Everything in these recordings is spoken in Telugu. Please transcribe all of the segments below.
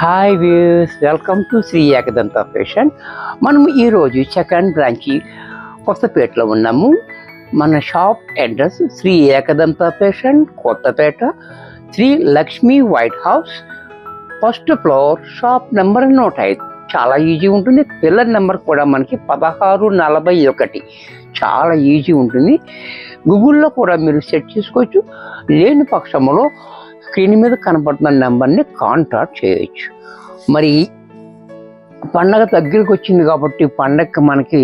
Hi views, welcome to Shri Ekadanta fashion. మనం ఈరోజు సెకండ్ బ్రాంచి కొత్తపేటలో ఉన్నాము. మన shop address Shri Ekadanta fashion, Kothapeta, Shri Lakshmi white house, first floor, shop number 105. చాలా ఈజీ ఉంటుంది. పిల్లర్ నెంబర్ కూడా మనకి 1641. చాలా ఈజీ ఉంటుంది. గూగుల్లో కూడా మీరు సెట్ చేసుకోవచ్చు. లేని పక్షంలో స్క్రీన్ మీద కనపడుతున్న నెంబర్ని కాంటాక్ట్ చేయొచ్చు. మరి పండగ దగ్గరికి వచ్చింది కాబట్టి పండగకి మనకి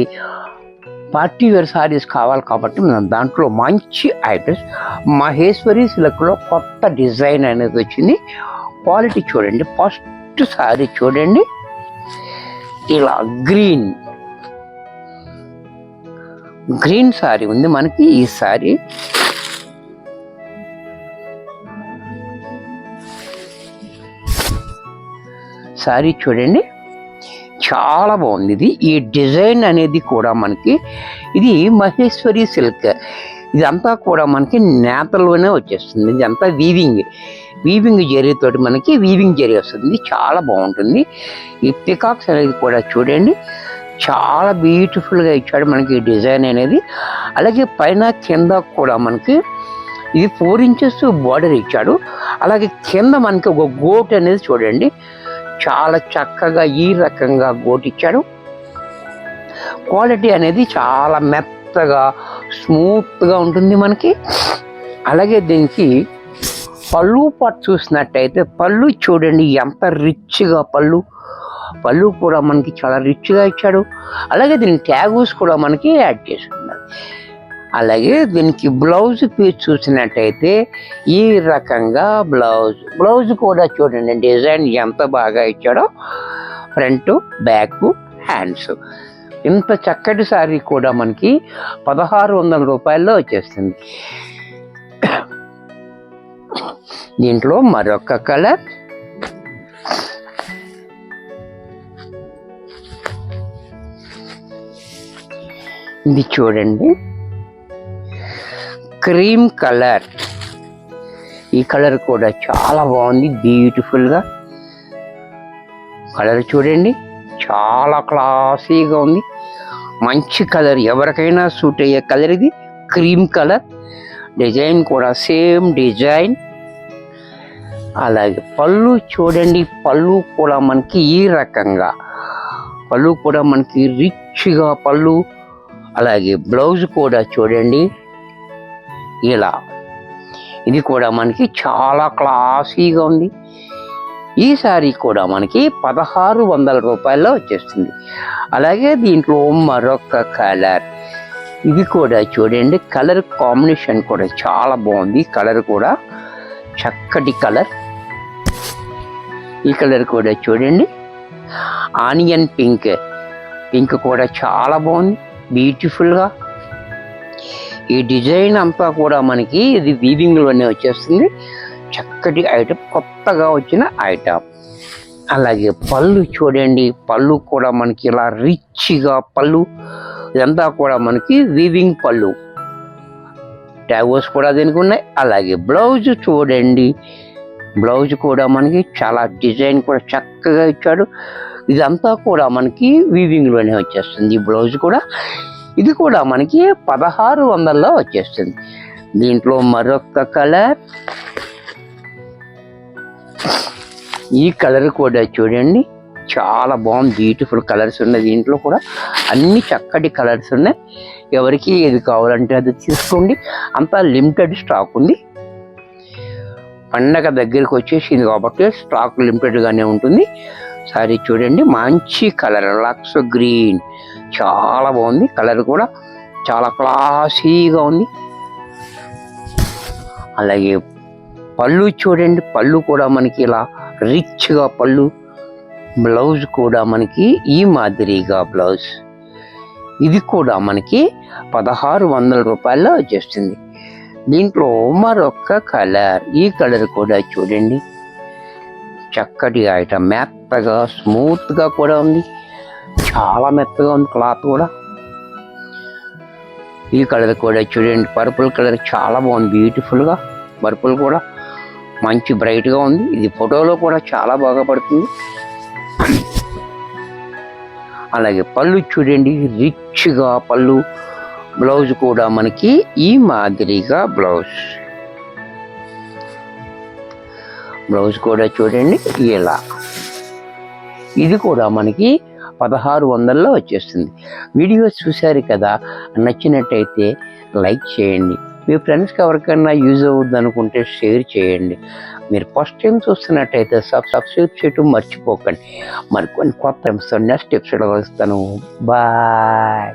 పార్టీ వేర్ సారీస్ కావాలి కాబట్టి మనం దాంట్లో మంచి ఐటమ్స్ మహేశ్వరి సిల్క్లో కొత్త డిజైన్ అనేది వచ్చింది. క్వాలిటీ చూడండి. ఫస్ట్ సారీ చూడండి, ఇలా గ్రీన్ సారీ ఉంది మనకి. ఈ సారీ చూడండి, చాలా బాగుంది. ఈ డిజైన్ అనేది కూడా మనకి ఇది మహేశ్వరి సిల్క్. ఇదంతా కూడా మనకి నేతలోనే వచ్చేస్తుంది. ఇదంతా వీవింగ్ జరీతోటి మనకి వీవింగ్ జరీ వస్తుంది. చాలా బాగుంటుంది. ఈ పికాక్స్ అనేది కూడా చూడండి, చాలా బ్యూటిఫుల్గా ఇచ్చాడు మనకి ఈ డిజైన్ అనేది. అలాగే పైన కింద కూడా మనకి ఇది 4 inches బార్డర్ ఇచ్చాడు. అలాగే కింద మనకి ఒక గోట్ అనేది చూడండి, చాలా చక్కగా ఈ రకంగా గోట్ ఇచ్చాడు. క్వాలిటీ అనేది చాలా మెత్తగా స్మూత్గా ఉంటుంది మనకి. అలాగే దీనికి పళ్ళు పాటు చూసినట్టయితే పళ్ళు చూడండి ఎంత రిచ్గా పళ్ళు కూడా మనకి చాలా రిచ్గా ఇచ్చాడు. అలాగే దీనికి ట్యాగూస్ కూడా మనకి యాడ్ చేసి ఉన్నారు. అలాగే దీనికి బ్లౌజ్ పీస్ చూసినట్టయితే ఈ రకంగా బ్లౌజ్ కూడా చూడండి డిజైన్ ఎంత బాగా ఇచ్చాడో. Front, back, hands. ఇంత చక్కటి సారీ కూడా మనకి 1600 రూపాయల్లో వచ్చేస్తుంది. దీంట్లో మరొక కలర్, ఇది చూడండి క్రీమ్ కలర్. ఈ కలర్ కూడా చాలా బాగుంది, బ్యూటిఫుల్గా. కలర్ చూడండి, చాలా క్లాసీగా ఉంది. మంచి కలర్, ఎవరికైనా సూట్ అయ్యే కలర్ ఇది. Cream colour. డిజైన్ కూడా సేమ్ డిజైన్. అలాగే పళ్ళు చూడండి, పళ్ళు కూడా మనకి ఈ రకంగా పళ్ళు కూడా మనకి రిచ్గా పళ్ళు. అలాగే బ్లౌజ్ కూడా చూడండి ఇలా. ఇది కూడా మనకి చాలా క్లాసీగా ఉంది. ఈ సారీ కూడా మనకి 1600 రూపాయల్లో వచ్చేస్తుంది. అలాగే దీంట్లో మరొక కలర్, ఇది కూడా చూడండి. కలర్ కాంబినేషన్ కూడా చాలా బాగుంది. కలర్ కూడా చక్కటి కలర్. ఈ కలర్ కూడా చూడండి, ఆనియన్ పింక్ కూడా చాలా బాగుంది, బ్యూటిఫుల్గా. ఈ డిజైన్ అంతా కూడా మనకి ఇది వీవింగ్లోనే వచ్చేస్తుంది. చక్కటి ఐటమ్, కొత్తగా వచ్చిన ఐటమ్. అలాగే పళ్ళు చూడండి, పళ్ళు కూడా మనకి ఇలా రిచ్గా పళ్ళు. ఇదంతా కూడా మనకి వీవింగ్ పళ్ళు. ట్యాగోస్ కూడా దీనికి ఉన్నాయి. అలాగే బ్లౌజ్ చూడండి, బ్లౌజ్ కూడా మనకి చాలా డిజైన్ కూడా చక్కగా ఇచ్చాడు. ఇదంతా కూడా మనకి వీవింగ్లోనే వచ్చేస్తుంది. ఈ బ్లౌజ్ కూడా, ఇది కూడా మనకి 1600లో వచ్చేస్తుంది. దీంట్లో మరొక కలర్, ఈ కలర్ కూడా చూడండి చాలా బాగుంది, బ్యూటిఫుల్ కలర్స్ ఉన్నాయి. దీంట్లో కూడా అన్ని చక్కటి కలర్స్ ఉన్నాయి. ఎవరికి ఏది కావాలంటే అది తీసుకోండి. అంతా లిమిటెడ్ స్టాక్ ఉంది. పండగ దగ్గరికి వచ్చేసింది కాబట్టి స్టాక్ లిమిటెడ్గానే ఉంటుంది. సారీ చూడండి, మంచి కలర్ లక్స్ గ్రీన్, చాలా బాగుంది. కలర్ కూడా చాలా క్లాసీగా ఉంది. అలాగే పళ్ళు చూడండి, పళ్ళు కూడా మనకి ఇలా రిచ్గా పళ్ళు. బ్లౌజ్ కూడా మనకి ఈ మాదిరిగా బ్లౌజ్. ఇది కూడా మనకి 1600 రూపాయల్లో వచ్చేస్తుంది. దీంట్లో మరొక కలర్, ఈ కలర్ కూడా చూడండి చక్కటి ఐటమ్. మెత్తగా స్మూత్గా కూడా ఉంది, చాలా మెత్తగా ఉంది క్లాత్ కూడా. ఈ కలర్ కూడా చూడండి, పర్పుల్ కలర్ చాలా బాగుంది, బ్యూటిఫుల్గా. పర్పుల్ కూడా మంచి బ్రైట్గా ఉంది. ఇది ఫోటోలో కూడా చాలా బాగా పడుతుంది. అలాగే పళ్ళు చూడండి, రిచ్గా పళ్ళు. బ్లౌజ్ కూడా మనకి ఈ మాదిరిగా బ్లౌజ్ కూడా చూడండి ఇలా. ఇది కూడా మనకి 1600లో వచ్చేస్తుంది. వీడియో చూశారు కదా, నచ్చినట్టయితే లైక్ చేయండి. మీ ఫ్రెండ్స్కి ఎవరికైనా యూజ్ అవుద్ది అనుకుంటే షేర్ చేయండి. మీరు ఫస్ట్ టైం చూస్తున్నట్టయితే సబ్స్క్రైబ్ చేయటం మర్చిపోకండి. మరికొన్ని కొత్త నెక్స్ట్ ఎపిసోడ్లో కలుస్తాను. బాయ్.